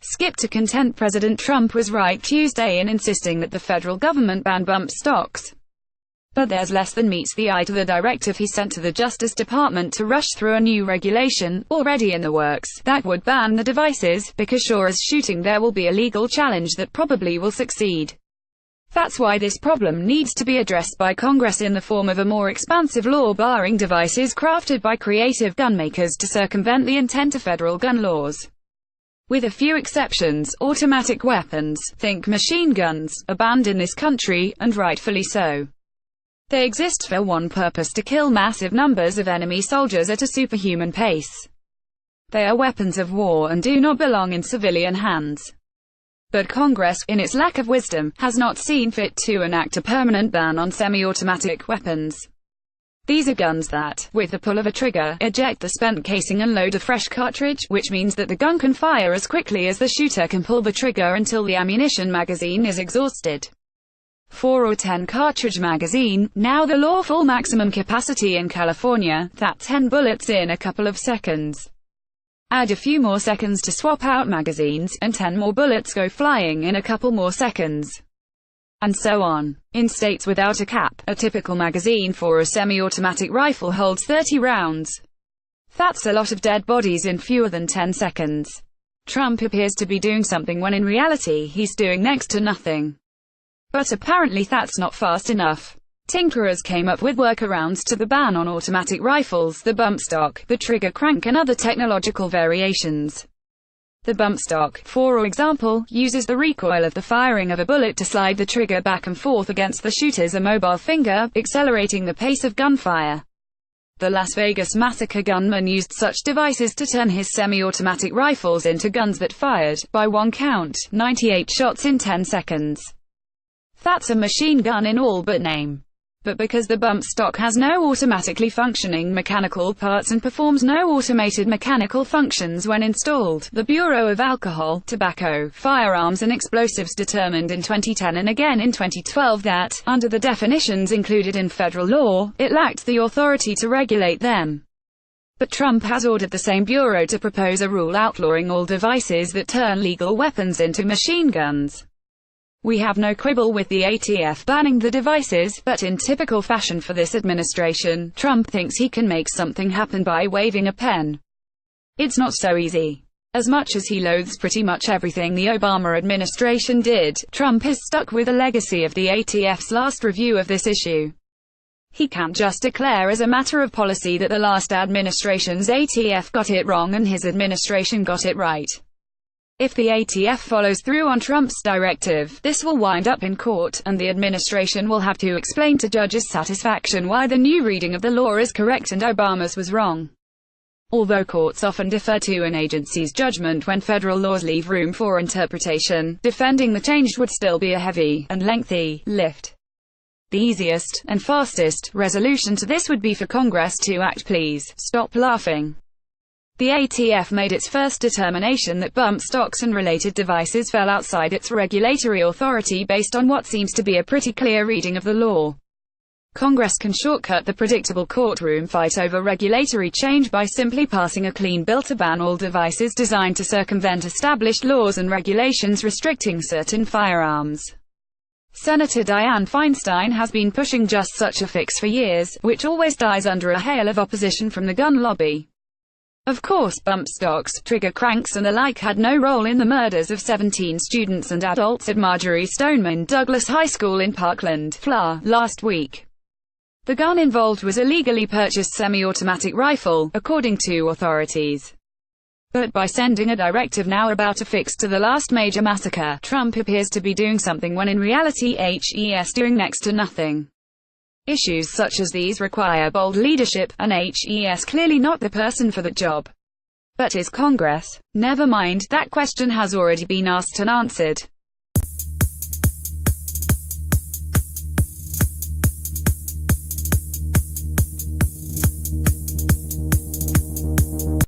skip to content. President Trump was right Tuesday in insisting that the federal government ban bump stocks. But there's less than meets the eye to the directive he sent to the Justice Department to rush through a new regulation, already in the works, that would ban the devices, because sure as shooting there will be a legal challenge that probably will succeed. That's why this problem needs to be addressed by Congress in the form of a more expansive law barring devices crafted by creative gunmakers to circumvent the intent of federal gun laws. With a few exceptions, automatic weapons, think machine guns, are banned in this country, and rightfully so. They exist for one purpose: to kill massive numbers of enemy soldiers at a superhuman pace. They are weapons of war and do not belong in civilian hands. But Congress, in its lack of wisdom, has not seen fit to enact a permanent ban on semi-automatic weapons. These are guns that, with the pull of a trigger, eject the spent casing and load a fresh cartridge, which means that the gun can fire as quickly as the shooter can pull the trigger until the ammunition magazine is exhausted. 4 or 10 cartridge magazine, now the lawful maximum capacity in California, that's 10 bullets in a couple of seconds. Add a few more seconds to swap out magazines, and 10 more bullets go flying in a couple more seconds. And so on. In states without a cap, a typical magazine for a semi-automatic rifle holds 30 rounds. That's a lot of dead bodies in fewer than 10 seconds. Trump appears to be doing something when in reality he's doing next to nothing. But apparently that's not fast enough. Tinkerers came up with workarounds to the ban on automatic rifles: the bump stock, the trigger crank, and other technological variations. The bump stock, for example, uses the recoil of the firing of a bullet to slide the trigger back and forth against the shooter's immobile finger, accelerating the pace of gunfire. The Las Vegas Massacre gunman used such devices to turn his semi-automatic rifles into guns that fired, by one count, 98 shots in 10 seconds. That's a machine gun in all but name. But because the bump stock has no automatically functioning mechanical parts and performs no automated mechanical functions when installed, the Bureau of Alcohol, Tobacco, Firearms and Explosives determined in 2010 and again in 2012 that, under the definitions included in federal law, it lacked the authority to regulate them. But Trump has ordered the same bureau to propose a rule outlawing all devices that turn legal weapons into machine guns. We have no quibble with the ATF banning the devices, but in typical fashion for this administration, Trump thinks he can make something happen by waving a pen. It's not so easy. As much as he loathes pretty much everything the Obama administration did, Trump is stuck with the legacy of the ATF's last review of this issue. He can't just declare as a matter of policy that the last administration's ATF got it wrong and his administration got it right. If the ATF follows through on Trump's directive, this will wind up in court, and the administration will have to explain to judges' satisfaction why the new reading of the law is correct and Obama's was wrong. Although courts often defer to an agency's judgment when federal laws leave room for interpretation, defending the change would still be a heavy and lengthy lift. The easiest and fastest resolution to this would be for Congress to act. Please stop laughing. The ATF made its first determination that bump stocks and related devices fell outside its regulatory authority based on what seems to be a pretty clear reading of the law. Congress can shortcut the predictable courtroom fight over regulatory change by simply passing a clean bill to ban all devices designed to circumvent established laws and regulations restricting certain firearms. Senator Dianne Feinstein has been pushing just such a fix for years, which always dies under a hail of opposition from the gun lobby. Of course, bump stocks, trigger cranks and the like had no role in the murders of 17 students and adults at Marjory Stoneman Douglas High School in Parkland, FLA, last week. The gun involved was a legally purchased semi-automatic rifle, according to authorities. But by sending a directive now about a fix to the last major massacre, Trump appears to be doing something when in reality he's doing next to nothing. Issues such as these require bold leadership, and he's clearly not the person for the job. But is Congress? Never mind, that question has already been asked and answered.